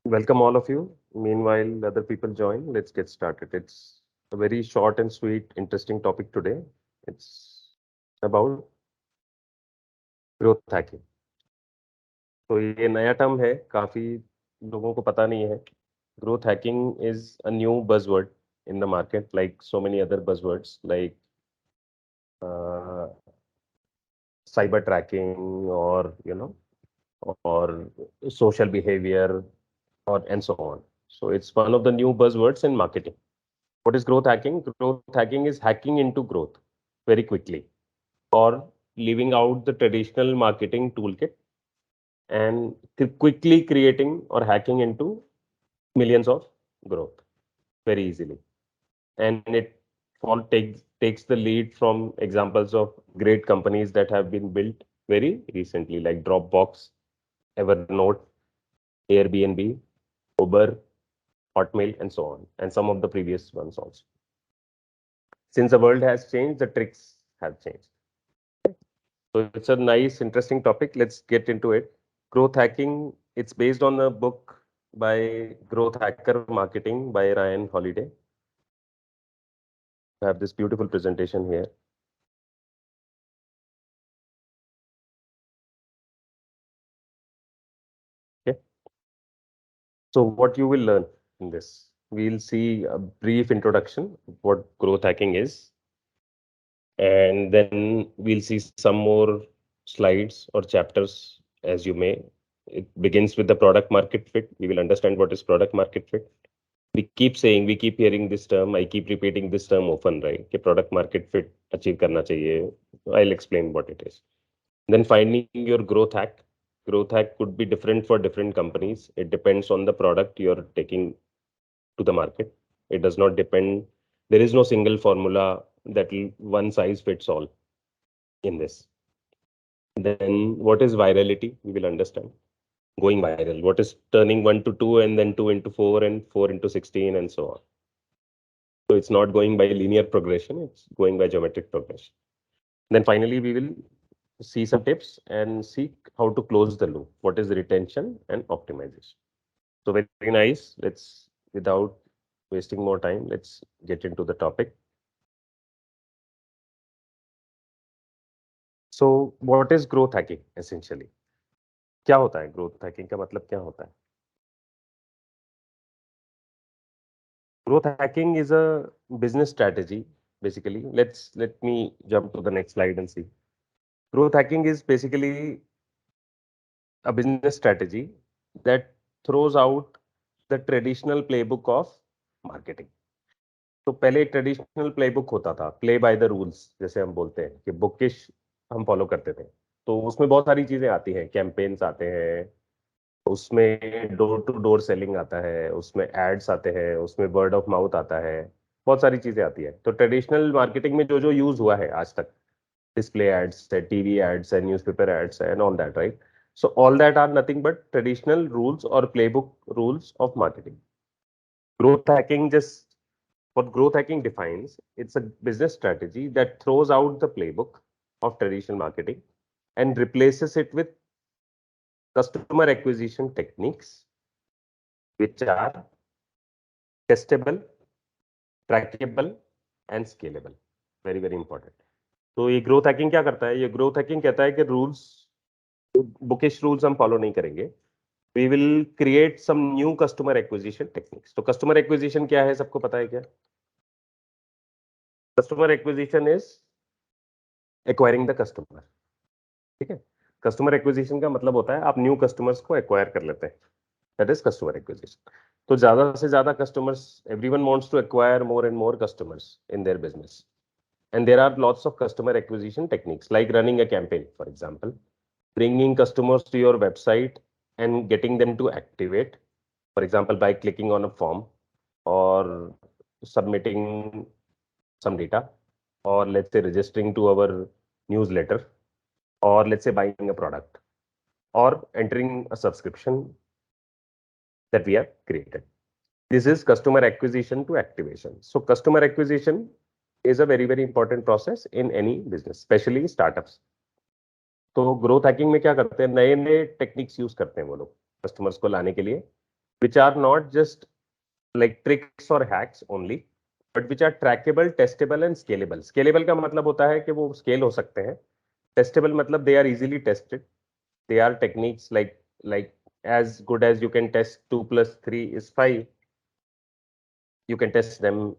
Welcome all of you. Meanwhile, other people join. Let's get started. It's a very short and sweet, interesting topic today. It's about growth hacking. तो ये नया term है, काफी लोगों को पता नहीं है. Growth hacking is a new buzzword in the market, like so many other buzzwords, like uh, cyber tracking, or or social behavior, or and so on. So it's one of the new buzzwords in marketing. What is growth hacking? Growth hacking is hacking into growth very quickly, or leaving out the traditional marketing toolkit and quickly creating or hacking into millions of growth very easily. And it takes the lead from examples of great companies that have been built very recently, like Dropbox, Evernote, Airbnb, Uber, Hotmail, and so on, and some of the previous ones also. Since the world has changed, the tricks have changed. So it's a nice, interesting topic. Let's get into it. Growth hacking, it's based on a book by Growth Hacker Marketing by Ryan Holiday. I have this beautiful presentation here. Okay. So what you will learn in this, we'll see a brief introduction of what growth hacking is. And then we'll see some more slides or chapters as you may. It begins with the product market fit. We will understand what is product market fit. We keep hearing this term. I keep repeating this term often, right? कि product market fit achieve करना चाहिए. I'll explain what it is. Then finding your growth hack. Growth hack could be different for different companies. It depends on the product you're taking to the market. It does not depend. There is no single formula that one size fits all in this. Then what is virality? We will understand. Going viral. What is turning 1 to 2 and then 2 into 4 and 4 into 16 and so on. So it's not going by linear progression, it's going by geometric progression. Then finally, we will see some tips and see how to close the loop. What is retention and optimization? So very nice. Let's, without wasting more time, let's get into the topic. So what is growth hacking essentially? क्या होता है growth hacking का मतलब क्या होता है? Growth hacking is a business strategy, basically. Let me jump to the next slide and see. Growth hacking is basically a business strategy that throws out the traditional playbook of marketing. तो पहले एक traditional playbook होता था, play by the rules जैसे हम बोलते हैं कि बुकिश हम फॉलो करते थे. तो उसमें बहुत सारी चीजें आती हैं, कैंपेन्स आते हैं, उसमें डोर टू डोर सेलिंग आता है, उसमें एड्स आते हैं, उसमें वर्ड ऑफ माउथ आता है, बहुत सारी चीजें आती है. तो ट्रेडिशनल मार्केटिंग में जो जो यूज हुआ है आज तक, display ads, TV ads, and newspaper ads, and all that, right? So all that are nothing but traditional rules or playbook rules of marketing. Growth hacking just what growth hacking defines, it's a business strategy that throws out the playbook of traditional marketing and replaces it with customer acquisition techniques, which are testable, trackable, and scalable. Very, very important. तो ये growth hacking क्या करता है? ये growth hacking कहता है कि rules, bookish rules हम फॉलो नहीं करेंगे. We will create some new customer acquisition techniques. तो कस्टमर एक्विजिशन क्या है, सबको पता है क्या? Customer acquisition is acquiring the customer. ठीक है. कस्टमर एक्विजिशन का मतलब होता है आप न्यू कस्टमर्स को एक्वायर कर लेते हैं. That is customer acquisition. तो ज्यादा से ज्यादा customers, everyone wants to acquire more and more customers in their business. And there are lots of customer acquisition techniques, like running a campaign, for example, bringing customers to your website and getting them to activate, for example, by clicking on a form or submitting some data, or let's say registering to our newsletter, or let's say buying a product, or entering a subscription that we have created. This is customer acquisition to activation. So customer acquisition is a very, very important process in any business, especially startups. तो growth hacking में क्या करते हैं, नए नए techniques use करते हैं वो लोग कस्टमर्स को लाने के लिए. which are not just like tricks or hacks only, but which are trackable, testable and scalable. Scalable का मतलब होता है कि वो scale हो सकते हैं. Testable मतलब they are easily tested. They are techniques like as good as you can test 2 plus 3 is 5. You can test them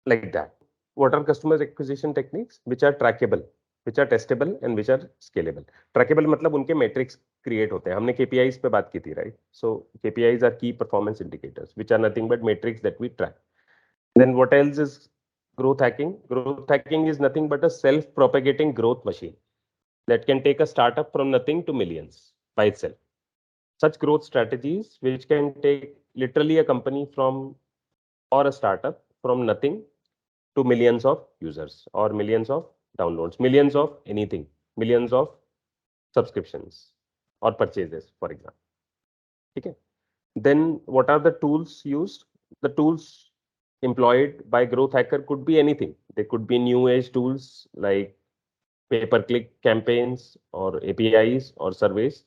like that. What are customer acquisition techniques which are trackable, which are testable and which are scalable? Trackable मतलब उनके metrics create होते हैं. हमने KPIs पे बात की थी, right? So KPIs are key performance indicators, which are nothing but metrics that we track. Then what else is growth hacking? Growth hacking is nothing but a self-propagating growth machine that can take a startup from nothing to millions by itself. Such growth strategies which can take literally a company from or a startup from nothing to millions of users or millions of downloads, millions of anything, millions of subscriptions or purchases, for example. Okay. Then what are the tools used? The tools employed by growth hacker could be anything. They could be new age tools like pay-per-click campaigns or APIs or surveys,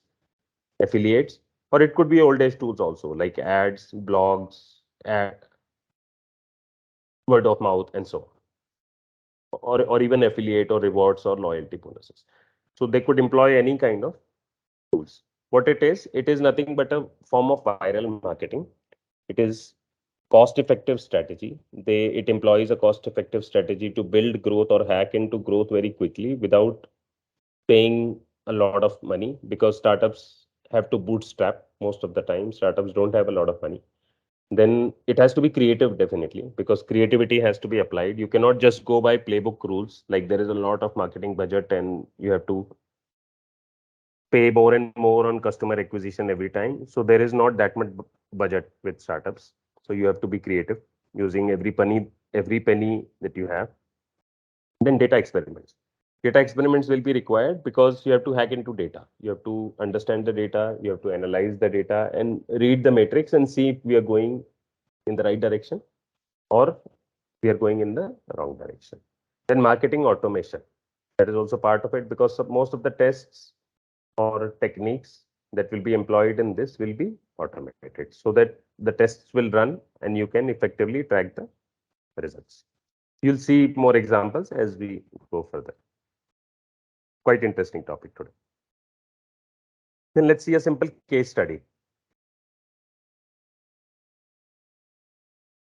affiliates, or it could be old age tools also like ads, blogs, word of mouth, and so on, or even affiliate or rewards or loyalty bonuses. So they could employ any kind of tools. What it is nothing but a form of viral marketing. It is cost-effective strategy. It employs a cost-effective strategy to build growth or hack into growth very quickly without paying a lot of money, because startups have to bootstrap most of the time. Startups don't have a lot of money. Then it has to be creative, definitely, because creativity has to be applied. You cannot just go by playbook rules. Like there is a lot of marketing budget and you have to pay more and more on customer acquisition every time. So there is not that much budget with startups. So you have to be creative using every penny that you have. Then data experiments. Data experiments will be required because you have to hack into data. You have to understand the data, you have to analyze the data and read the matrix and see if we are going in the right direction or we are going in the wrong direction. Then marketing automation. That is also part of it, because most of the tests or techniques that will be employed in this will be automated so that the tests will run and you can effectively track the results. You'll see more examples as we go further. Quite interesting topic today. Then let's see a simple case study.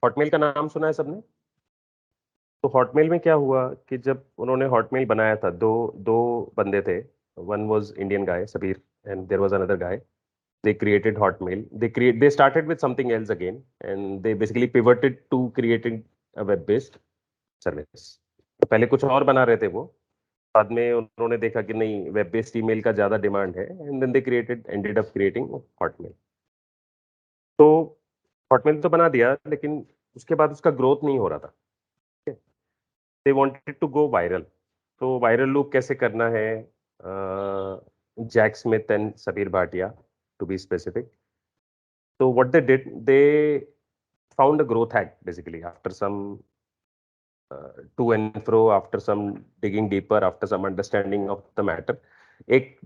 Hotmail का नाम सुना है सबने? तो Hotmail में क्या हुआ कि जब उन्होंने हॉटमेल बनाया था, दो दो बंदे थे. One was Indian guy, Sabeer, and there was another guy. They created Hotmail. They started with something else again, and they basically pivoted to creating a web-based service. तो पहले कुछ और बना रहे थे वो, बाद में उन्होंने देखा कि नहीं, वेब बेस्ड ईमेल का ज्यादा डिमांड है, and then they ended up creating Hotmail. तो हॉटमेल तो बना दिया, लेकिन उसके बाद उसका ग्रोथ नहीं हो रहा था. They wanted to go viral. तो वायरल लूप कैसे करना है? Jack Smith and Sabeer Bhatia, to be specific. So what they did, they found a growth hack basically after some to and fro, after some digging deeper, after some understanding of the matter. एक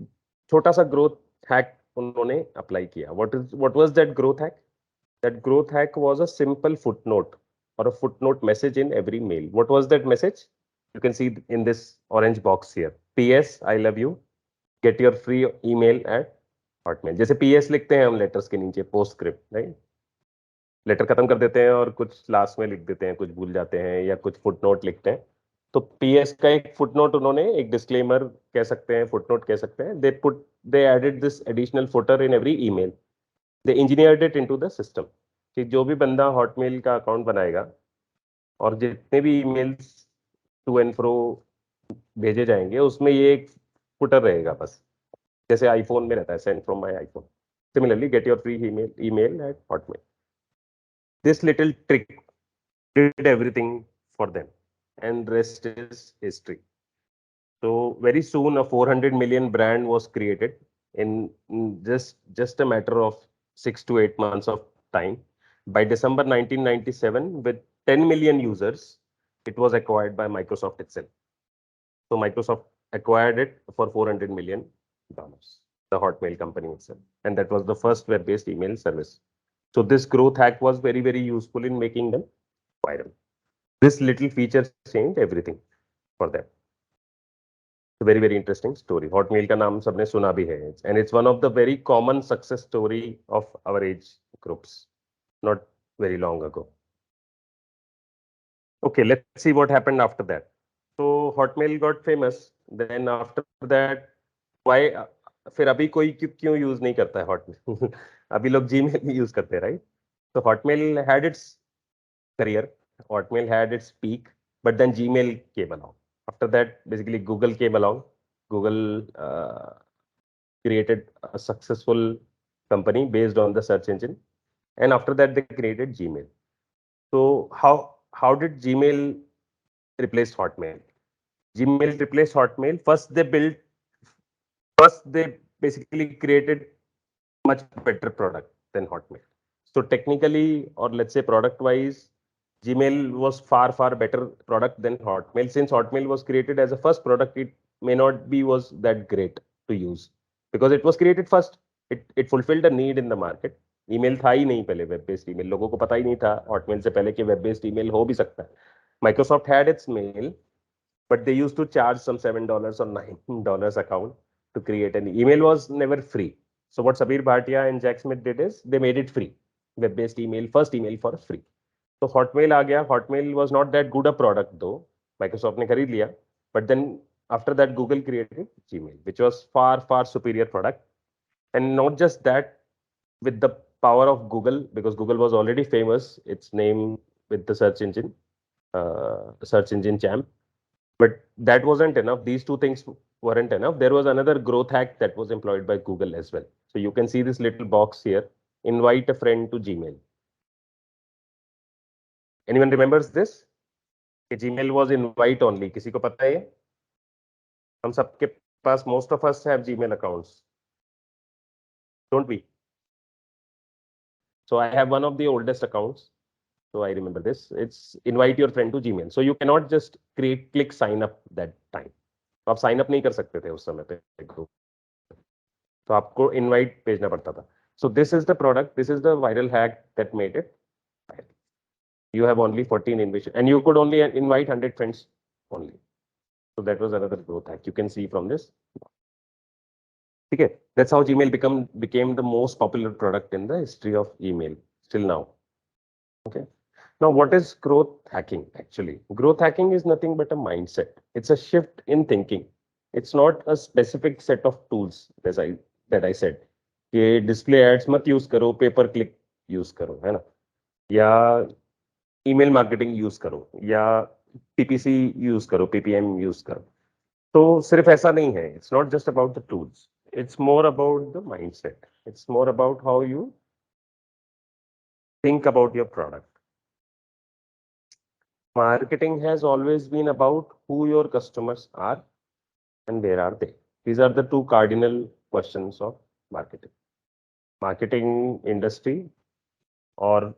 छोटा सा growth hack उन्होंने apply किया. What was that growth hack? That growth hack was a simple footnote or a footnote message in every mail. What was that message? You can see in this orange box here. PS, I love you. Get your free email at Hotmail. जैसे PS लिखते हैं हम letters के नीचे, PostScript, right? Letter खत्म कर देते हैं और कुछ लास्ट में लिख देते हैं, कुछ भूल जाते हैं या कुछ फुटनोट लिखते हैं. तो पीएस का एक फुटनोट उन्होंने, एक डिस्क्लेमर कह सकते हैं, फुटनोट कह सकते हैं. They added this additional footer in every email. They engineered it into the system कि जो भी बंदा हॉटमेल का अकाउंट बनाएगा और जितने भी ईमेल्स टू एंड फ्रो भेजे जाएंगे, उसमें ये एक फुटर रहेगा बस, जैसे आईफोन में रहता है, send from my iPhone. Similarly, get your free email at Hotmail. This little trick did everything for them, and rest is history. So very soon a 400 million brand was created in just a matter of 6 to 8 months of time. By December 1997, with 10 million users, it was acquired by Microsoft itself. So Microsoft acquired it for $400 million, the Hotmail company itself. and that was the first web-based email service. So this growth hack was very, very useful in making them viral. This little feature changed everything for them. Very, very interesting story. Hotmail का नाम सबने सुना भी है, and it's one of the very common success story of our age groups, not very long ago. Okay, let's see what happened after that. So Hotmail got famous. Then after that, why? फिर अभी कोई क्यों use नहीं करता है Hotmail? अभी लोग Gmail use करते हैं, right? So Hotmail had its career. Hotmail had its peak, but then Gmail came along. After that, basically Google came along. Google created a successful company based on the search engine, and after that they created Gmail. So how did Gmail replace Hotmail? Gmail replaced Hotmail. First they basically created much better product than Hotmail. So technically, or let's say product wise, Gmail was far better product than Hotmail. Since Hotmail was created as a first product, it may not be was that great to use because it was created first. It fulfilled a need in the market. Email था ही नहीं पहले, web based email लोगों को पता ही नहीं था Hotmail से पहले कि वेब बेस्ड ईमेल हो भी सकता है. Microsoft had its mail, but they used to charge some $7 or $9 account to create an email. Was never free. So what Sabir Bhatia and Jack Smith did is they made it free. Web-based email, first email for free. So Hotmail आ गया. Hotmail was not that good a product though. Microsoft ने खरीद लिया. But then after that Google created Gmail, which was far superior product. And not just that, with the power of Google, because Google was already famous, its name with the search engine champ. But that wasn't enough. These two things weren't enough. There was another growth hack that was employed by Google as well. So you can see this little box here. Invite a friend to Gmail. Anyone remembers this? Gmail was invite only. किसी को पता है? हम सबके पास, most of us have Gmail accounts, don't we? So I have one of the oldest accounts. So I remember this. It's invite your friend to Gmail. So you cannot just click sign up that time. तो आप sign up नहीं कर सकते थे उस समय पे, तो आपको इनवाइट भेजना पड़ता था. So this is the product. This is the viral hack that made it viral. You have only 14 invitation, and you could only invite 100 friends only. So that was another growth hack. You can see from this. Okay, that's how Gmail became the most popular product in the history of email still now. Okay. Now, what is growth hacking actually? Growth hacking is nothing but a mindset. It's a shift in thinking. It's not a specific set of tools, that I said. कि display ads मत use करो, pay per click use करो, है ना? या email marketing use करो, या PPC use करो, PPM use करो. तो सिर्फ ऐसा नहीं है. It's not just about the tools. It's more about the mindset. It's more about how you think about your product. Marketing has always been about who your customers are and where are they. These are the two cardinal questions of marketing. Marketing industry or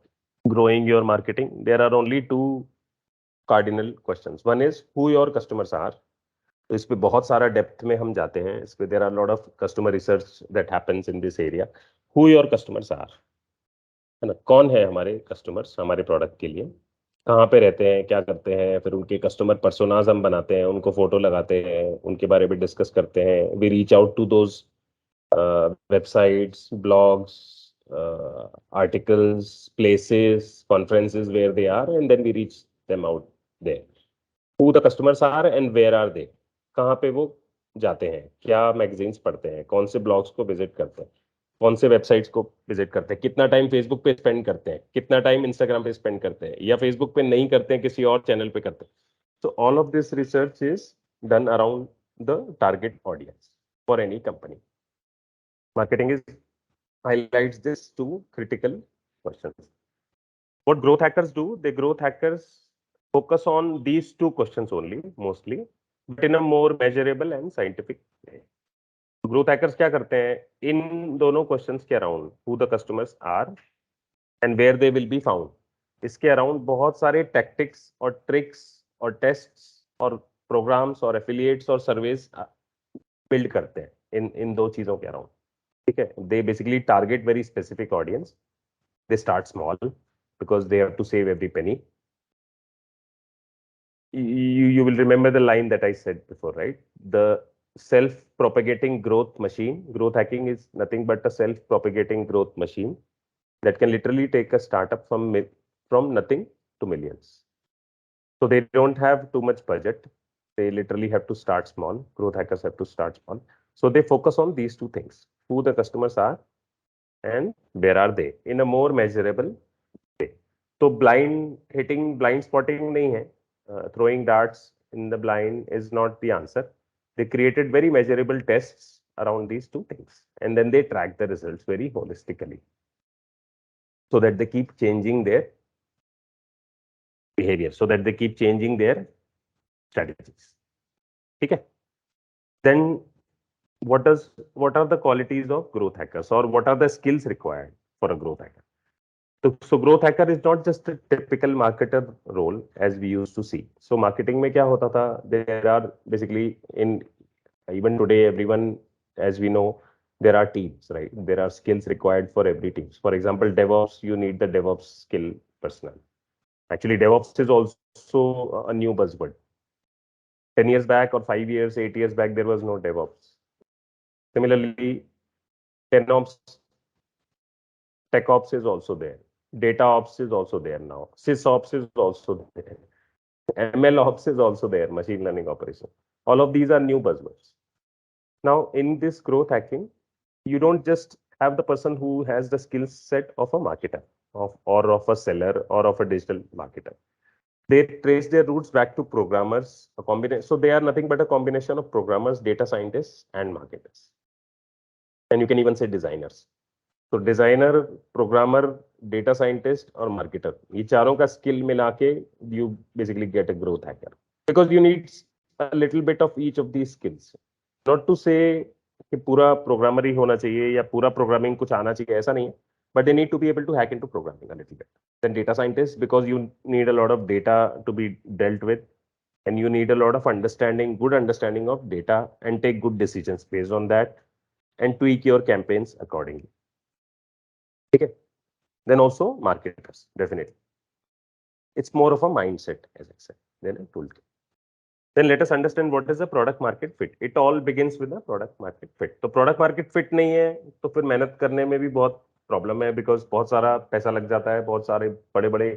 growing your marketing, there are only two cardinal questions. One is who your customers are. तो इस पे बहुत सारा depth में हम जाते हैं. इस पे there are a lot of customer research that happens in this area. Who your customers are, है ना? कौन है हमारे customers हमारे प्रोडक्ट के लिए, कहाँ पे रहते हैं, क्या करते हैं, फिर उनके कस्टमर पर्सोनाज हम बनाते हैं, उनको फोटो लगाते हैं, उनके बारे में डिस्कस करते हैं. We reach out to those websites, blogs, articles, places, conferences where they are, and then we reach them out there. Who the customers are and where are they, कहाँ पे वो जाते हैं, क्या मैगजीन्स पढ़ते हैं, कौन से ब्लॉग्स को विजिट करते हैं, कौन से वेबसाइट्स को विजिट करते हैं, कितना टाइम फेसबुक पे स्पेंड करते हैं, कितना टाइम इंस्टाग्राम पे स्पेंड करते हैं, या फेसबुक पे नहीं करते हैं, किसी और चैनल पे करते हैं. So all of this research is done around the target audience for any company. Marketing is highlights this two critical questions. What growth hackers do? The growth hackers focus on these two questions only, mostly, but in a more measurable and scientific way. Growth hackers क्या करते हैं? इन दोनों questions के around, who the customers are and where they will be found, इसके around बहुत सारे tactics और ट्रिक्स और टेस्ट्स और प्रोग्राम्स और एफिलिएट्स और सर्वेस बिल्ड करते हैं इन दो चीजों के अराउंड. ठीक है, they basically target very specific audience. They start small because they have to save every penny. You will remember the line that I said before, right? The self-propagating growth machine. Growth hacking is nothing but a self-propagating growth machine that can literally take a startup from nothing to millions. So they don't have too much budget. They literally have to start small. Growth hackers have to start small. So they focus on these two things: who the customers are and where are they in a more measurable way. So blind spotting nahi hai. Throwing darts in the blind is not the answer. They created very measurable tests around these two things, and then they track the results very holistically so that they keep changing their behavior, so that they keep changing their strategies. Okay. Then what are the qualities of growth hackers, or what are the skills required for a growth hacker? So growth hacker is not just a typical marketer role as we used to see. So marketing में क्या होता था? There are basically in even today everyone, as we know, there are teams, right? There are skills required for every team. For example, DevOps, you need the DevOps skill personnel. Actually, DevOps is also a new buzzword. 10 years back or 5 years, 8 years back, there was no DevOps. Similarly, TenOps, TechOps is also there. DataOps is also there now. SysOps is also there. MLOps is also there, machine learning operation. All of these are new buzzwords. Now, in this growth hacking, you don't just have the person who has the skill set of a marketer or of a seller or of a digital marketer. They trace their roots back to programmers, a combination. So they are nothing but a combination of programmers, data scientists, and marketers. And you can even say designers. तो designer, programmer, data scientist और marketer, ये चारों का skill मिला के you basically get a growth hacker, because you need a little bit of each of these skills. Not to say कि पूरा programmer ही होना चाहिए या पूरा प्रोग्रामिंग कुछ आना चाहिए, ऐसा नहीं है, but they need to be able to hack into programming a little bit. Then data scientists, because you need a lot of data to be dealt with, and you need a lot of good understanding of data, and take good decisions based on that, and tweak your campaigns accordingly. Okay. Then also marketers, definitely. It's more of a mindset, as I said, than a toolkit. Then let us understand what is a product market fit. It all begins with a product market fit. तो product market fit नहीं है तो फिर मेहनत करने में भी बहुत प्रॉब्लम है, बिकॉज बहुत सारा पैसा लग जाता है, बहुत सारे बड़े बड़े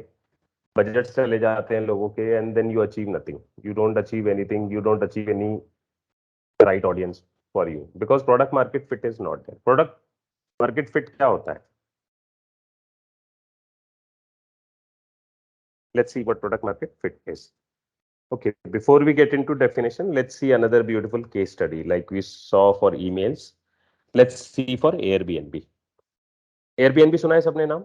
बजट चले जाते हैं लोगों के, and then you achieve nothing, you don't achieve anything, you don't achieve any right audience for you, because product market fit is not there. Product market fit क्या होता है? Let's see what product market fit is. Okay, before we get into definition, let's see another beautiful case study like we saw for emails. Let's see for Airbnb. Airbnb सुना है सबने नाम?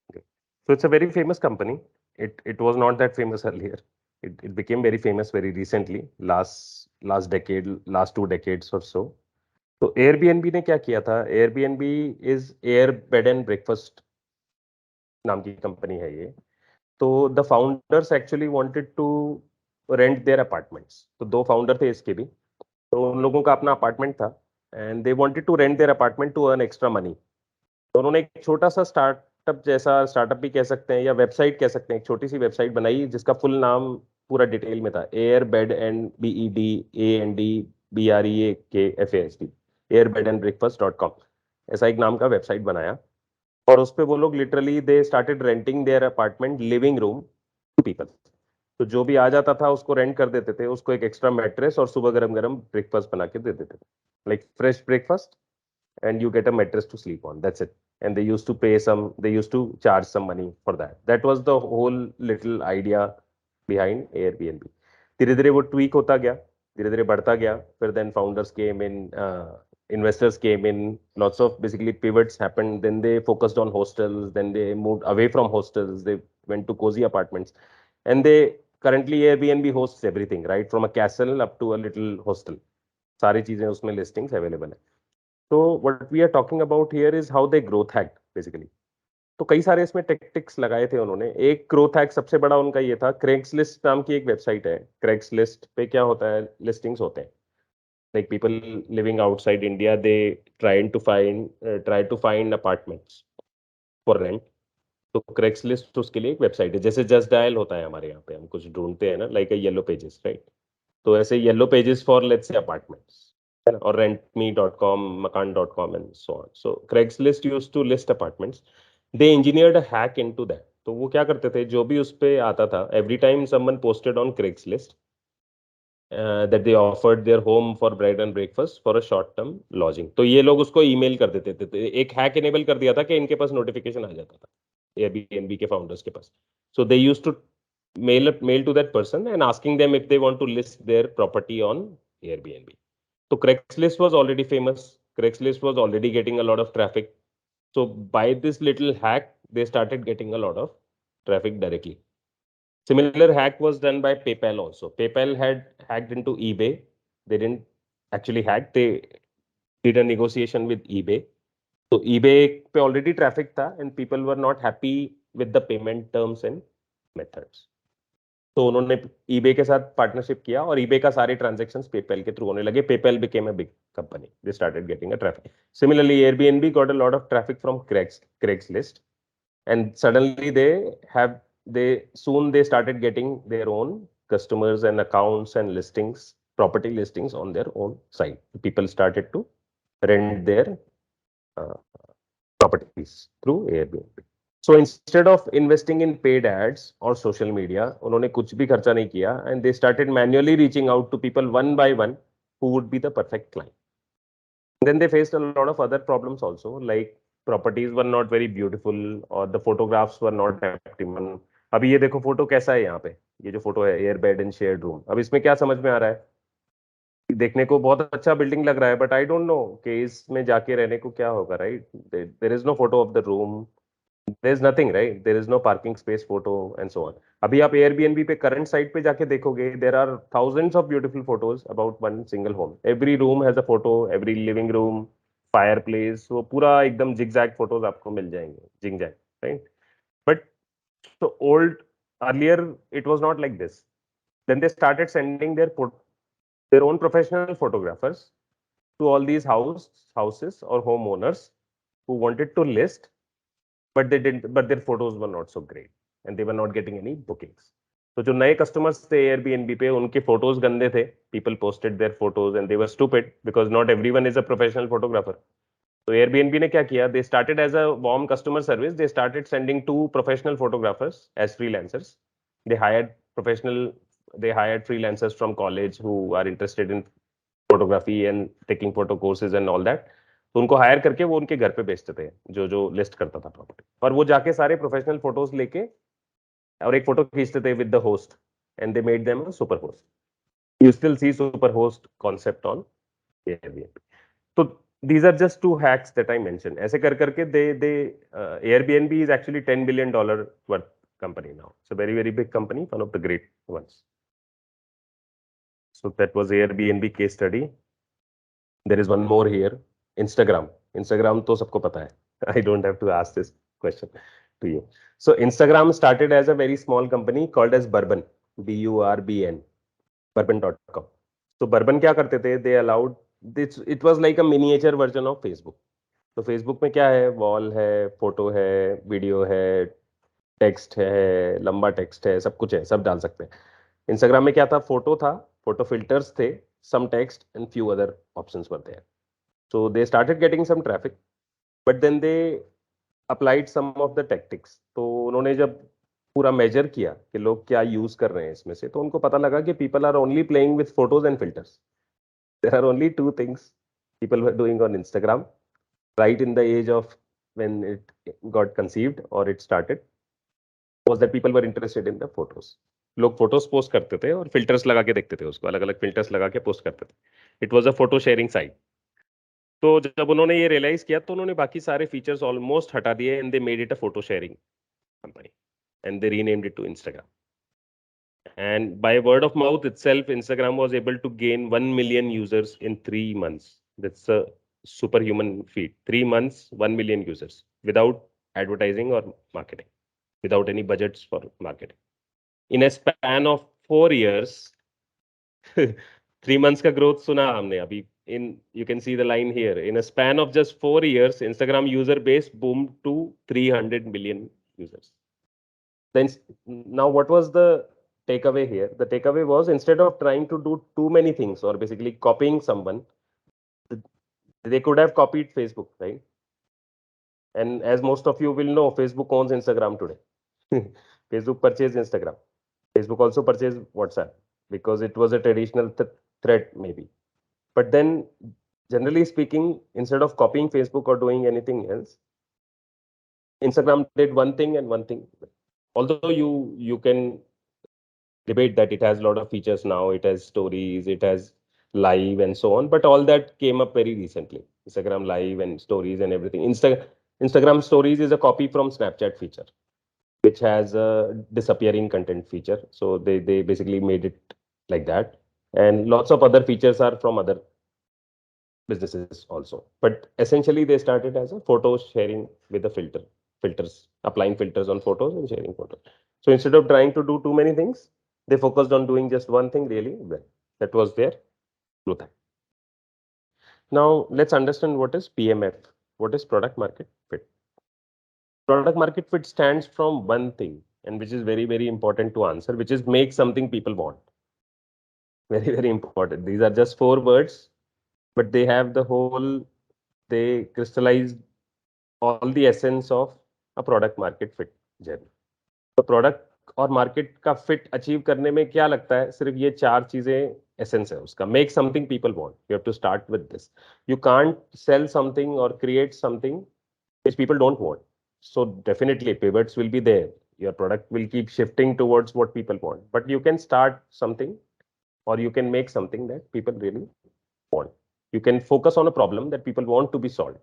Okay. So it's a very famous company. It was not that famous earlier. It became very famous very recently, last decade, last 2 decades or so. तो Airbnb ने क्या किया था? Airbnb is Air Bed and Breakfast नाम की company है ये. तो the founders actually wanted to rent their apartments. तो दो फाउंडर थे इसके भी, तो उन लोगों का अपना अपार्टमेंट था, and they wanted to rent their apartment to earn extra money. तो उन्होंने एक छोटा सा स्टार्टअप जैसा, स्टार्टअप भी कह सकते हैं या वेबसाइट कह सकते हैं, एक छोटी सी वेबसाइट बनाई जिसका फुल नाम पूरा डिटेल में था, air bed and BED AND BREAKFAST, airbedandbreakfast.com. ऐसा एक नाम का वेबसाइट बनाया, और उस पे वो लोग literally they started renting their apartment living room to people. तो जो भी आ जाता था उसको रेंट कर देते थे, उसको एक एक्स्ट्रा मैट्रेस और सुबह गरम गरम ब्रेकफास्ट बना के दे देते थे, like fresh breakfast, and you get a mattress to sleep on. That's it. And they used to charge some money for that. That was the whole little idea behind Airbnb. धीरे धीरे वो tweak होता गया, धीरे धीरे बढ़ता गया. फिर then founders came in, investors came in, lots of basically pivots happened. Then they focused on hostels. Then they moved away from hostels. They went to cozy apartments, and they currently Airbnb hosts everything, right, from a castle up to a little hostel. सारी चीजें उसमें listings available है. So what we are talking about here is how they growth hacked basically. तो कई सारे इसमें tactics लगाए थे उन्होंने। एक ग्रोथ हैक सबसे बड़ा उनका ये था, क्रेग्सलिस्ट नाम की एक वेबसाइट है। क्रेग्सलिस्ट पे क्या होता है, लिस्टिंग्स होते हैं, like people living outside India, they try to find apartments for rent. तो क्रेग्सलिस्ट उसके लिए एक वेबसाइट है, जैसे जस्ट डायल होता है हमारे यहाँ पे, हम कुछ ढूंढते हैं ना, लाइक येलो पेजेस, राइट। तो ऐसे yellow pages for let's say apartments, है ना, और rentme.com, makan.com and so on. So Craigslist used to list apartments. They engineered a hack into that. तो वो क्या करते थे, जो भी उस पे आता था, every time someone posted on Craigslist that they offered their home for bread and breakfast for a short term lodging, तो ये लोग उसको ईमेल कर देते थे। तो एक हैक इनेबल कर दिया था कि इनके पास नोटिफिकेशन आ जाता था एयरबीएनबी के फाउंडर्स के पास। So they used to mail to that person and asking them if they want to list their property on Airbnb. So Craigslist was already famous. Craigslist was already getting a lot of traffic. So by this little hack, they started getting a lot of traffic directly. Similar hack was done by PayPal also. PayPal had hacked into eBay. They didn't actually hack, they did a negotiation with eBay. So eBay पे already traffic था and people were not happy with the payment terms and methods. तो उन्होंने eBay के साथ partnership किया और eBay का सारे transactions PayPal के थ्रू होने लगे. PayPal became a big company. They started getting a traffic. Similarly, Airbnb got a lot of traffic from Craigslist, and suddenly they started getting their own customers and accounts and listings, property listings on their own site. People started to rent their uh, properties through Airbnb. So instead of investing in paid ads or social media, उन्होंने कुछ भी खर्चा नहीं किया, and they started manually reaching out to people one by one who would be the perfect client. Then they faced a lot of other problems also, like properties were not very beautiful or the photographs were not optimal. अभी ये देखो photo कैसा है यहाँ पे, ये जो photo है air bed and shared room, अब इसमें क्या समझ में आ रहा है, देखने को बहुत अच्छा बिल्डिंग लग रहा है, बट आई डोंट नो कि इसमें जाके रहने को क्या होगा, right. There is no photo of the room, there is nothing, right? There is no parking space photo and so on. अभी आप Airbnb पे करंट साइट पे जाके देखोगे, there are thousands of beautiful photos about one single home. Every room has a photo, every living room, fireplace, वो पूरा एकदम zigzag photos आपको मिल जाएंगे, zigzag, right? But so old, earlier it was not like this. Then they started sending their own professional photographers to all these houses or homeowners who wanted to list, but their photos were not so great and they were not getting any bookings. तो जो नए customers थे Airbnb पे, उनके photos गंदे थे. People posted their photos and they were stupid because not everyone is a professional photographer. तो Airbnb ने क्या किया, they started as a warm customer service. They started sending 2 professional photographers as freelancers. They hired freelancers from college who are interested in photography and taking photo courses and all that. तो उनको higher करके वो उनके घर पे बेचते थे, जो जो लिस्ट करता था प्रॉपर्टी, और वो जाके सारे प्रोफेशनल फोटोज लेके और एक फोटो खींचते थे with the host, and they made them a super host. You still see super host concept on Airbnb. तो these are just 2 hacks that I mentioned. ऐसे कर करके they Airbnb is actually $10 billion worth company now. It's a very very big company, one of the great ones. So that was Airbnb case study. There is one more here. Instagram तो सबको पता है. I don't have to ask this question to you. So Instagram started as a very small company called as Bourbon, BURBN, bourbon.com. तो Bourbon क्या करते थे, they allowed this, it was like a miniature version of Facebook. तो Facebook में क्या है, wall है, photo है, वीडियो है, टेक्स्ट है, लंबा टेक्स्ट है, सब कुछ है, सब डाल सकते हैं. इंस्टाग्राम में क्या था, फोटो था, फोटो फिल्टर्स थे, some text and few other options were there. So they started getting some traffic, but then they applied some of the tactics. तो उन्होंने जब पूरा मेजर किया कि लोग क्या यूज कर रहे हैं इसमें से, तो उनको पता लगा कि people are only playing with photos and filters. There are only 2 things people were doing on Instagram right in the age of when it got conceived or it started, was that people were interested in the photos. लोग photos post करते थे और filters लगा के देखते थे उसको, अलग अलग फिल्टर्स लगा के पोस्ट करते थे. It was a photo sharing site. तो जब उन्होंने ये रियलाइज किया तो उन्होंने बाकी सारे फीचर्स ऑलमोस्ट हटा दिए and they made it a photo sharing company and they renamed it to Instagram. And by word of mouth itself, Instagram was able to gain 1 million users in 3 months. That's a superhuman feat. 3 months, 1 million users without advertising or marketing without any budgets for marketing. In a span of 4 years, 3 months का growth सुना हमने अभी. You can see the line here. In a span of just 4 years, Instagram user base boomed to 300 million users. Then now what was the takeaway here? The takeaway was, instead of trying to do too many things or basically copying someone, they could have copied Facebook, right? And as most of you will know, Facebook owns Instagram today. Facebook purchased Instagram. Facebook also purchased WhatsApp because it was a traditional threat maybe. But then, generally speaking, instead of copying Facebook or doing anything else, Instagram did one thing and one thing. Although you can debate that it has a lot of features now, it has stories, it has live and so on, but all that came up very recently. Instagram live and stories and everything. Instagram stories is a copy from Snapchat feature, which has a disappearing content feature. So they basically made it like that. And lots of other features are from other businesses also. But essentially they started as a photo sharing with a filters, applying filters on photos and sharing photos. So instead of trying to do too many things, they focused on doing just one thing really well. That was their growth. Now let's understand what is PMF. What is product market fit? Product market fit stands from one thing, and which is very, very important to answer, which is make something people want. Very, very important. These are just 4 words, but they have they crystallize all the essence of a product market fit journey. तो product और market का fit achieve करने में क्या लगता है? सिर्फ ये 4 चीजें एसेंस है उसका. Make something people want. You have to start with this. You can't sell something or create something which people don't want. So definitely pivots will be there. Your product will keep shifting towards what people want, but you can start something or you can make something that people really want. You can focus on a problem that people want to be solved.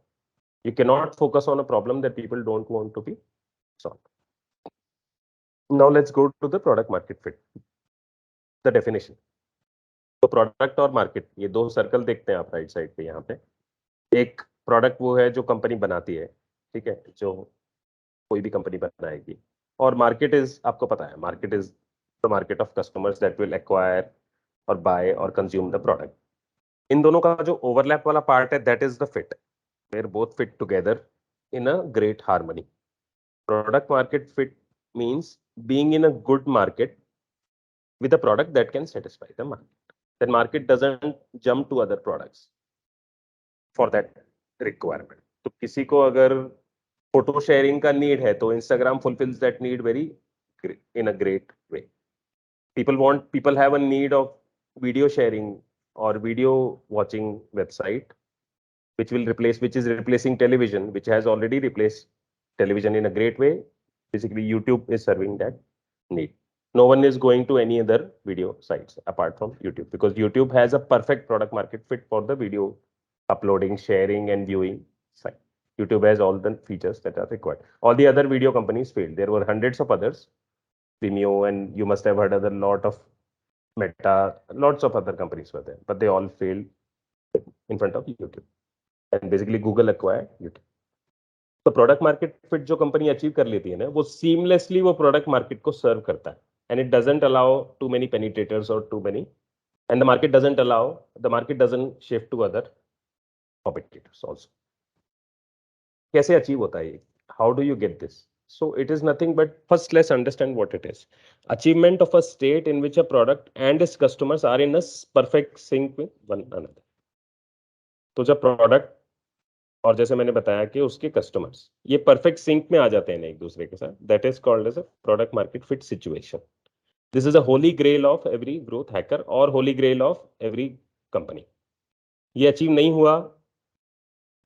You cannot focus on a problem that people don't want to be solved. Now let's go to the product market fit. The definition. तो product और market, ये 2 circle देखते हैं आप right side पे. यहाँ पे एक प्रोडक्ट वो है जो कंपनी बनाती है, ठीक है, जो कोई भी कंपनी बनाएगी. और मार्केट इज, आपको पता है, market is the market of customers that will acquire और बाय और कंज्यूम द प्रोडक्ट. इन दोनों का जो ओवरलैप वाला पार्ट है, that is the fit, where both fit together in a great harmony. Product market fit means being in a good market with a product that can satisfy the market. Then market doesn't jump to other products for that requirement. तो किसी को अगर photo sharing का need है तो Instagram fulfills that need very in a great way. People have a need of video sharing or video watching website, which is replacing television, which has already replaced television in a great way. Basically, YouTube is serving that need. No one is going to any other video sites apart from YouTube, because YouTube has a perfect product market fit for the video uploading, sharing, and viewing site. YouTube has all the features that are required. All the other video companies failed. There were hundreds of others, Vimeo, and you must have heard of a lot of Meta, lots of other companies were there, but they all failed in front of YouTube. And basically, Google acquired YouTube. तो product market fit जो company achieve कर लेती है ना, वो seamlessly वो product market को serve करता है. And it doesn't allow too many penetrators or too many, and the market doesn't shift to other competitors also. कैसे अचीव होता है ये? How do you get this? So it is nothing but, first let's understand what it is. Achievement of a state in which a product and its customers are in a perfect sync with one another. तो जब product और जैसे मैंने बताया कि उसके customers ये perfect sink में आ जाते हैं एक दूसरे के साथ, that is called as a product market fit situation. This is a holy grail of every growth hacker और holy grail of every company. ये अचीव नहीं हुआ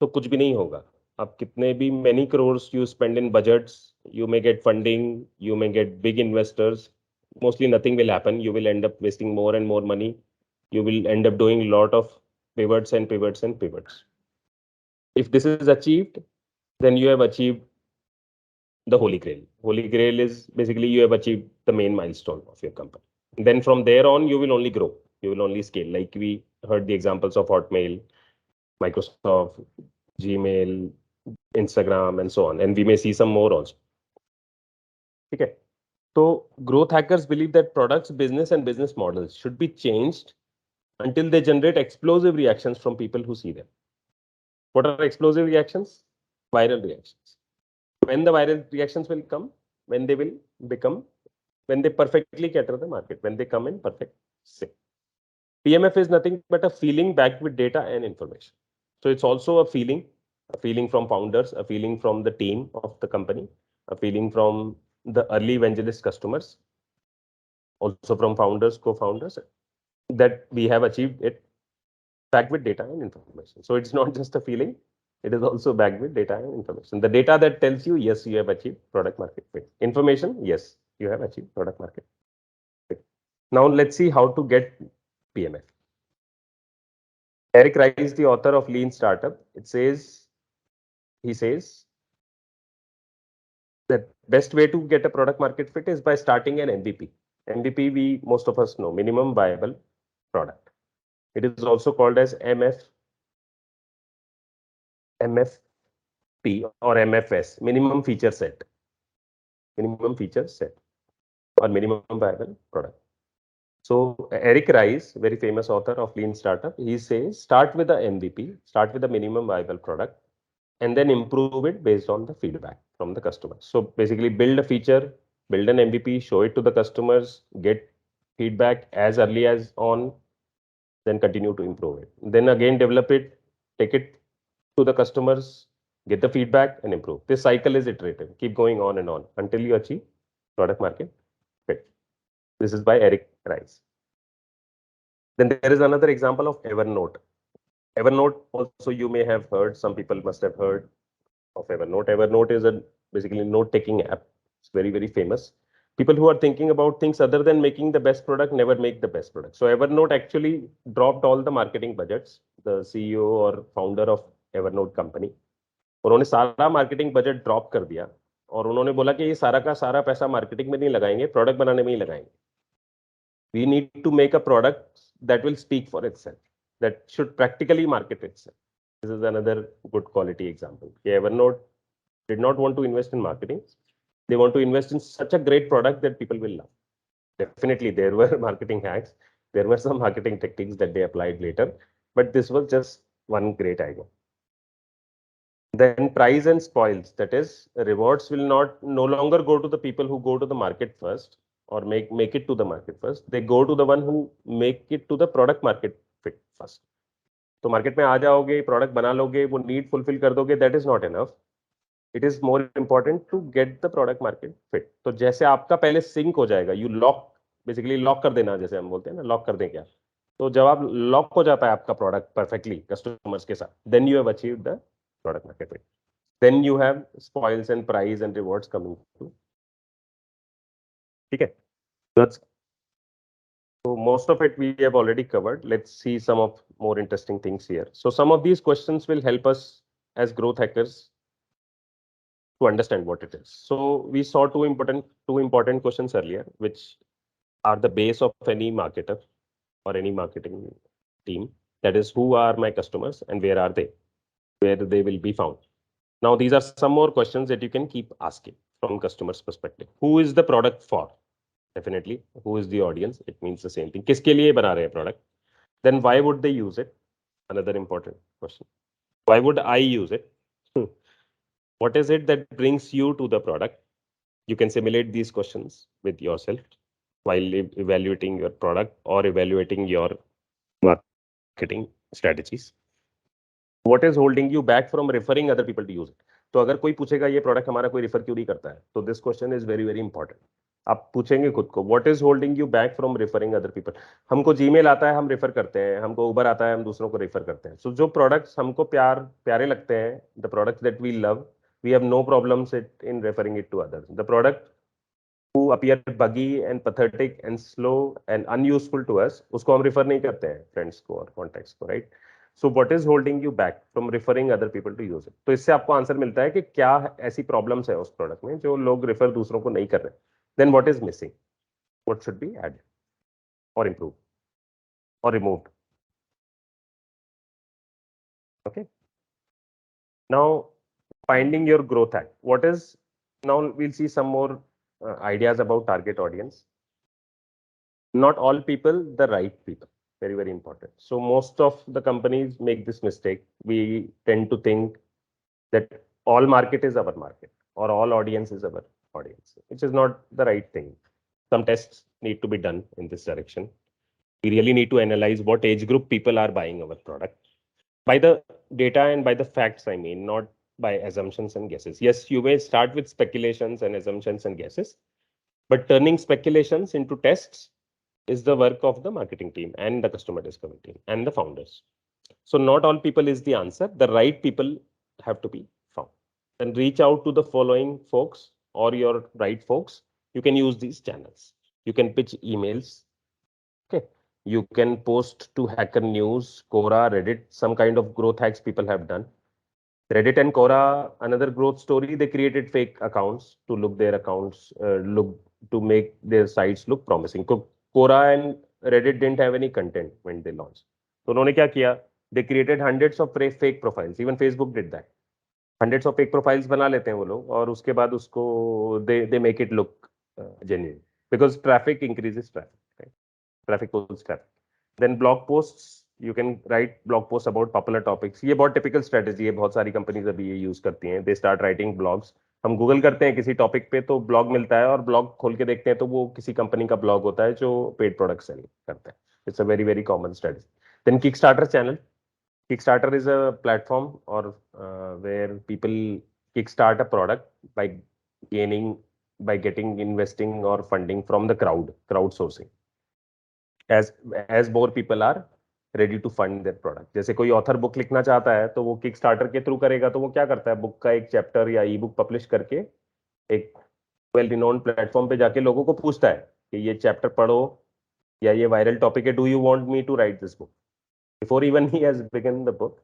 तो कुछ भी नहीं होगा. आप कितने भी many crores you spend in budgets, you may get funding, you may get big investors, mostly nothing will happen. You will end up wasting more and more money. You will end up doing a lot of pivots and pivots and pivots. If this is achieved, then you have achieved the holy grail. Holy grail is basically you have achieved the main milestone of your company. And then from there on, you will only grow. You will only scale. Like we heard the examples of Hotmail, Microsoft, Gmail, Instagram, and so on. And we may see some more also. Okay. So growth hackers believe that products, business, and business models should be changed until they generate explosive reactions from people who see them. What are explosive reactions? Viral reactions. When the viral reactions will come? When they will become, when they perfectly cater the market, when they come in perfect sync. PMF is nothing but a feeling backed with data and information. So it's also a feeling from founders, a feeling from the team of the company, a feeling from the early evangelist customers, also from founders, co-founders, that we have achieved it backed with data and information. So it's not just a feeling, it is also backed with data and information. The data that tells you, yes, you have achieved product market fit. Information, yes, you have achieved product market fit. Now let's see how to get PMF. Eric Rice, the author of Lean Startup, he says that best way to get a product market fit is by starting an MVP. MVP, most of us know, minimum viable product. It is also called as MFP or MFS, minimum feature set, or minimum viable product. So Eric Rice, very famous author of Lean Startup, he says start with the MVP, start with the minimum viable product, and then improve it based on the feedback from the customers. So basically build a feature, build an MVP, show it to the customers, get feedback as early as on, then continue to improve it. Then again develop it, take it to the customers, get the feedback and improve. This cycle is iterative, keep going on and on until you achieve product market fit. This is by Eric Rice. Then there is another example of Evernote. Evernote also you may have heard, some people must have heard of Evernote. Evernote is a basically note-taking app. It's very, very famous. People who are thinking about things other than making the best product never make the best product. So Evernote actually dropped all the marketing budgets. The CEO or founder of Evernote company, उन्होंने सारा marketing budget drop कर दिया और उन्होंने बोला कि ये सारा का सारा पैसा मार्केटिंग में नहीं लगाएंगे, प्रोडक्ट बनाने में ही लगाएंगे. We need to make a product that will speak for itself, that should practically market itself. This is another good quality example. Evernote did not want to invest in marketing. They want to invest in such a great product that people will love. Definitely, there were marketing hacks. There were some marketing techniques that they applied later, but this was just one great idea. Then prize and spoils, that is, rewards will no longer go to the people who go to the market first or make it to the market first. They go to the one who make it to the product market fit first. तो market में आ जाओगे, product बना लोगे, वो need fulfil कर दोगे, that is not enough. It is more important to get the product market fit. तो जैसे आपका पहले सिंक हो जाएगा, यू लॉक, बेसिकली लॉक कर देना, जैसे हम बोलते हैं ना, लॉक कर दें क्या. तो जब आप लॉक हो जाता है आपका प्रोडक्ट परफेक्टली कस्टमर्स के साथ, then you have achieved the product market fit. Then you have spoils and prize and rewards coming through. ठीक है. So most of it we have already covered. Let's see some of more interesting things here. So some of these questions will help us as growth hackers to understand what it is. So we saw two important questions earlier, which are the base of any marketer or any marketing team. That is, who are my customers and where are they? Where they will be found. Now these are some more questions that you can keep asking from customer's perspective. Who is the product for? Definitely. Who is the audience? It means the same thing. किसके लिए बना रहे हैं product? Then why would they use it? Another important question. Why would I use it? What is it that brings you to the product? You can simulate these questions with yourself while evaluating your product or evaluating your marketing strategies. What is holding you back from referring other people to use it? तो अगर कोई पूछेगा ये product हमारा कोई refer क्यों नहीं करता है, तो this question is very very important. आप पूछेंगे खुद को, what is holding you back from referring other people. हमको जीमेल आता है, हम रेफर करते हैं. हमको उबर आता है, हम दूसरों को रेफर करते हैं. सो जो प्रोडक्ट्स हमको प्यारे लगते हैं, the products that we love, we have no problems in referring it to others. The product who appear buggy and pathetic and slow and unuseful to us, उसको हम रेफर नहीं करते हैं फ्रेंड्स को और कॉन्टैक्ट्स को, right. So what is holding you back from referring other people to use it. तो इससे आपको आंसर मिलता है कि क्या ऐसी प्रॉब्लम्स है उस प्रोडक्ट में जो लोग रेफर दूसरों को नहीं कर रहे. Then what is missing, what should be added और इम्प्रूव और removed. Okay. Now finding your growth hack. What is, now we'll see some more ideas about target audience. Not all people, the right people. Very, very important. So most of the companies make this mistake. We tend to think that all market is our market or all audience is our audience, which is not the right thing. Some tests need to be done in this direction. We really need to analyze what age group people are buying our product by the data and by the facts, I mean, not by assumptions and guesses. Yes, you may start with speculations and assumptions and guesses, but turning speculations into tests is the work of the marketing team and the customer discovery team and the founders. So not all people is the answer. The right people have to be found. And reach out to the following folks or your right folks. You can use these channels. You can pitch emails. Okay. You can post to Hacker News, Quora, Reddit, some kind of growth hacks people have done. Reddit and Quora, another growth story, they created fake accounts to look their accounts, look to make their sites look promising. Quora and Reddit didn't have any content when they launched. So उन्होंने क्या किया? They created hundreds of fake profiles. Even Facebook did that. Hundreds of fake profiles बना लेते हैं वो लोग और उसके बाद उसको they make it look genuine because traffic increases traffic. Right? Traffic pulls traffic. Then blog posts, you can write blog posts about popular topics. ये बहुत typical strategy है, बहुत सारी companies अभी ये use करती हैं. They start writing blogs. हम गूगल करते हैं किसी टॉपिक पे तो ब्लॉग मिलता है और ब्लॉग खोल के देखते हैं तो वो किसी कंपनी का ब्लॉग होता है जो पेड प्रोडक्ट सेल करता है. It's a very very common strategy. Then kickstarter channel. Kickstarter is a platform और where people kickstart a product by gaining by getting investing or funding from the crowdsourcing. As more people are ready to fund their product. जैसे कोई author book लिखना चाहता है तो वो Kickstarter के through करेगा तो वो क्या करता है, बुक का एक चैप्टर या ई बुक पब्लिश करके एक वेल रिनोन प्लेटफॉर्म पे जाके लोगों को पूछता है कि ये चैप्टर पढ़ो या ये वायरल टॉपिक है, do you want me to write this book. Before even he has begun the book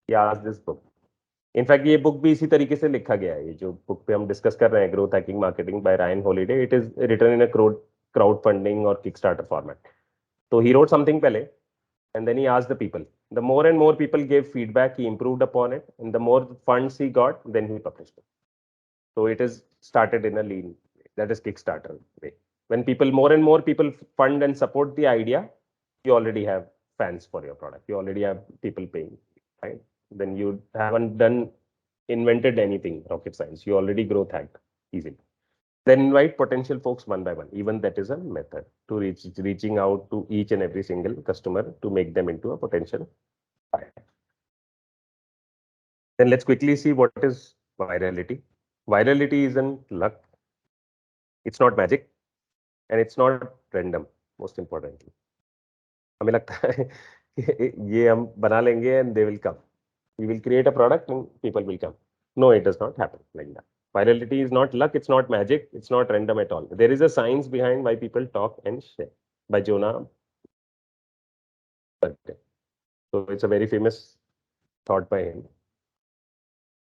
he asked this book. In fact ये बुक भी इसी तरीके से लिखा गया है. ये जो बुक पे हम डिस्कस कर रहे हैं, growth hacking marketing by Ryan Holiday, it is written in a crowd funding और किकस्टार्टर फॉर्मेट. तो ही रोट समथिंग पहले and then he asked the people. The more and more people gave feedback, he improved upon it, and the more funds he got, then he published it. So it is started in a lean way. That is Kickstarter way. When more and more people fund and support the idea, you already have fans for your product. You already have people paying, right? Then you haven't invented anything rocket science. You already growth hacked easily. Then invite potential folks one by one. Even that is a method to reaching out to each and every single customer to make them into a potential buyer. Then let's quickly see what is virality. Virality isn't luck. It's not magic. And it's not random, most importantly. हमें लगता है ये हम बना लेंगे and they will come. We will create a product and people will come. No, it does not happen like that. Virality is not luck, it's not magic, it's not random at all. There is a science behind why people talk and share. By Jonah. So it's a very famous thought by him.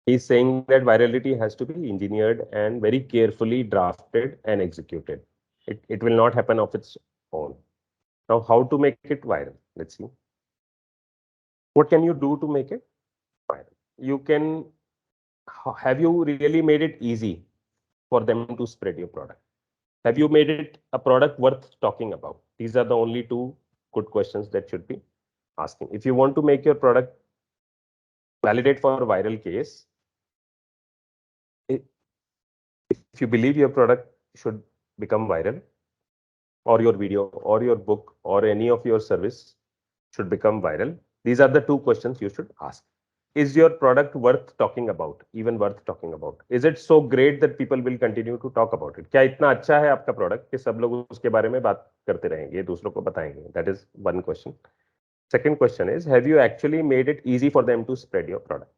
He's saying that virality has to be engineered and very carefully drafted and executed. It will not happen of its own. Now, how to make it viral? Let's see. What can you do to make it viral? You can, have you really made it easy for them to spread your product? Have you made it a product worth talking about? These are the only two good questions that should be asking. If you want to make your product validate for a viral case, if you believe your product should become viral, or your video or your book or any of your service should become viral, these are the two questions you should ask. Is your product worth talking about? Even worth talking about? Is it so great that people will continue to talk about it? क्या इतना अच्छा है आपका product कि सब लोग उसके बारे में बात करते रहेंगे, दूसरों को बताएंगे? That is one question. Second question is, have you actually made it easy for them to spread your product?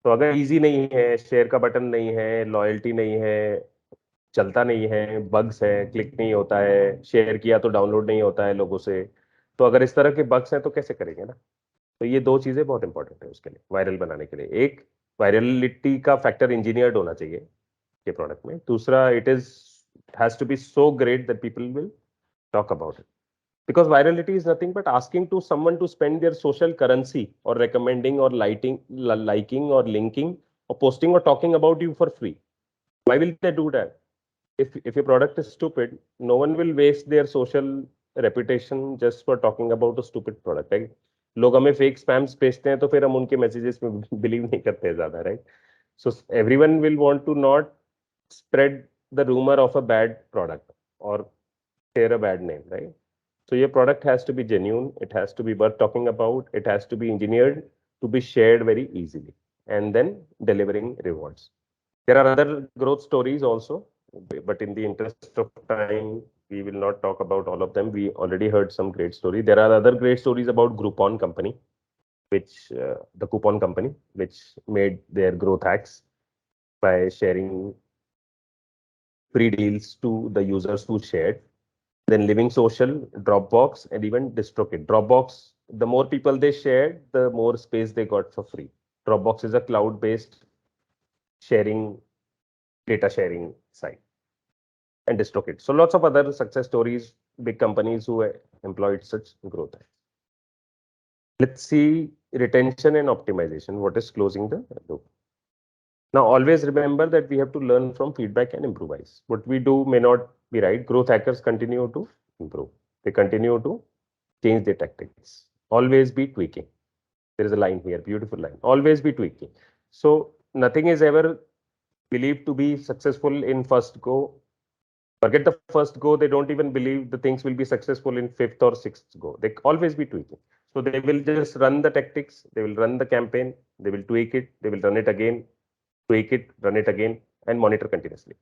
तो अगर easy नहीं है, शेयर का बटन नहीं है, लॉयल्टी नहीं है, चलता नहीं है, बग्स है, क्लिक नहीं होता है, शेयर किया तो डाउनलोड नहीं होता है लोगों से, तो अगर इस तरह के बग्स हैं तो कैसे करेंगे ना? तो ये दो चीजें बहुत इंपॉर्टेंट है उसके लिए, वायरल बनाने के लिए. एक, वायरलिटी का फैक्टर इंजीनियर्ड होना चाहिए के प्रोडक्ट में. दूसरा, it has to be so great that people will talk about it. Because virality is nothing but asking to someone to spend their social currency or recommending or liking or linking or posting or talking about you for free. Why will they do that? If your product is stupid, no one will waste their social reputation just for talking about a stupid product, right? लोग हमें fake spams भेजते हैं तो फिर हम उनके messages में believe नहीं करते ज्यादा, right? So everyone will want to not spread the rumor of a bad product or share a bad name, right? So your product has to be genuine, it has to be worth talking about, it has to be engineered to be shared very easily, and then delivering rewards. There are other growth stories also, but in the interest of time, we will not talk about all of them. We already heard some great story. There are other great stories about Groupon company, which the coupon company, which made their growth hacks by sharing free deals to the users who shared. Then Living Social, Dropbox, and even DistroKid. Dropbox, the more people they shared, the more space they got for free. Dropbox is a cloud-based sharing, data sharing site. And DistroKid. So lots of other success stories, big companies who employed such growth. Let's see retention and optimization. What is closing the loop? Now, always remember that we have to learn from feedback and improvise. What we do may not be right. Growth hackers continue to improve. They continue to change their tactics. Always be tweaking. There is a line here, beautiful line. Always be tweaking. So nothing is ever believed to be successful in first go. Forget the first go. They don't even believe the things will be successful in fifth or sixth go. They always be tweaking. So they will just run the tactics. They will run the campaign. They will tweak it. They will run it again, tweak it, run it again, and monitor continuously.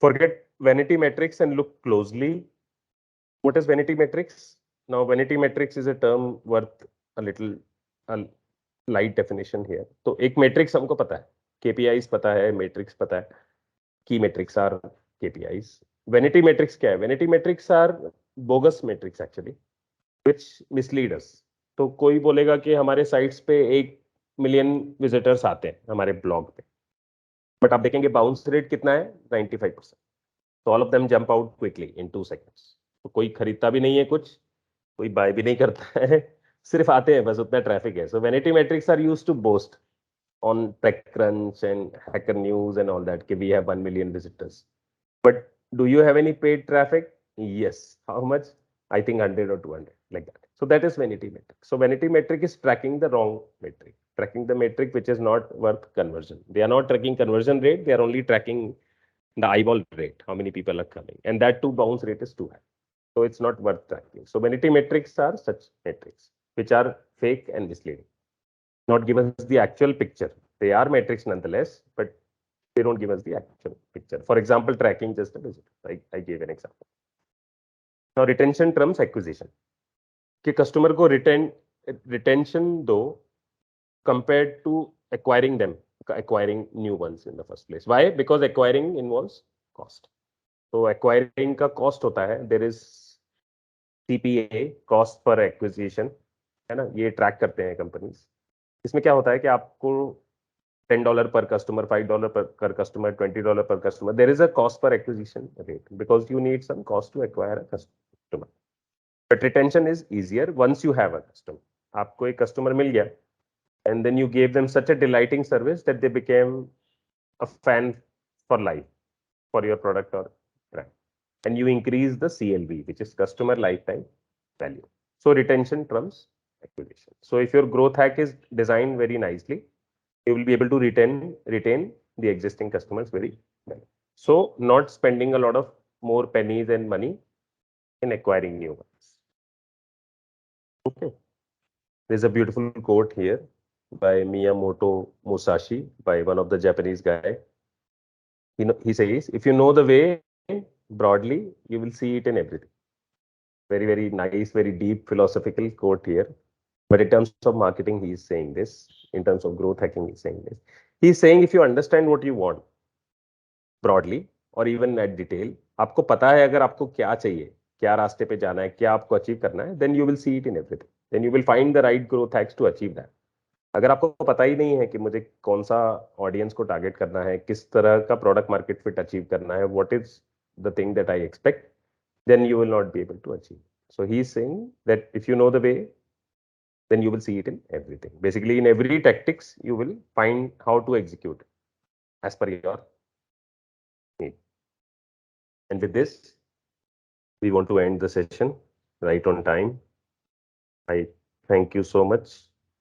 Forget vanity metrics and look closely. What is vanity metrics? Now, vanity metrics is a term worth a little light definition here. तो एक metrics हमको पता है, KPIs पता है, metrics पता है, key metrics are KPIs. Vanity metrics क्या है? Vanity metrics are bogus metrics actually, which mislead us. तो कोई बोलेगा कि हमारे साइट्स पे 1 मिलियन विजिटर्स आते हैं हमारे ब्लॉग पे, बट आप देखेंगे बाउंस रेट कितना है? 95%. तो all of them jump out quickly in 2 seconds. तो कोई खरीदता भी नहीं है कुछ, कोई बाय भी नहीं करता है, सिर्फ आते हैं, बस उतना ट्रैफिक है. So vanity metrics are used to boost on TechCrunch and Hacker News and all that, we have 1 million visitors. But do you have any paid traffic? Yes. How much? I think 100 or 200, like that. So that is vanity metric. So vanity metric is tracking the wrong metric, tracking the metric which is not worth conversion. They are not tracking conversion rate. They are only tracking the eyeball rate, how many people are coming. And that too, bounce rate is too high. So it's not worth tracking. So vanity metrics are such metrics which are fake and misleading. Not give us the actual picture. They are metrics nonetheless, but they don't give us the actual picture. For example, tracking just a visit. I gave an example. Now, retention trumps acquisition. कि customer को retention दो compared to acquiring them, acquiring new ones in the first place. Why? Because acquiring involves cost. So acquiring का cost होता है. There is CPA, cost per acquisition, है ना? ये track करते हैं companies. इसमें क्या होता है कि आपको $10 per customer, $5 per customer, $20 per customer. There is a cost per acquisition rate because you need some cost to acquire a customer. But retention is easier once you have a customer. आपको एक customer मिल गया, and then you gave them such a delighting service that they became a fan for life for your product or brand, and you increase the CLV, which is customer lifetime value. So retention trumps acquisition. So if your growth hack is designed very nicely, you will be able to retain the existing customers very well. So not spending a lot of more pennies and money in acquiring new ones. Okay. There's a beautiful quote here by Miyamoto Musashi, by one of the Japanese guy. He says, if you know the way broadly, you will see it in everything. Very, very nice, very deep philosophical quote here. But in terms of marketing, he is saying this. In terms of growth hacking, he's saying this. He's saying if you understand what you want broadly or even at detail, आपको पता है अगर आपको क्या चाहिए, क्या रास्ते पे जाना है, क्या आपको अचीव करना है, then you will see it in everything. Then you will find the right growth hacks to achieve that. अगर आपको पता ही नहीं है कि मुझे कौन सा ऑडियंस को टारगेट करना है, किस तरह का प्रोडक्ट मार्केट फिट अचीव करना है, what is the thing that I expect, then you will not be able to achieve. So he is saying that if you know the way, then you will see it in everything. Basically, in every tactics, you will find how to execute as per your need. And with this, we want to end the session right on time. I thank you so much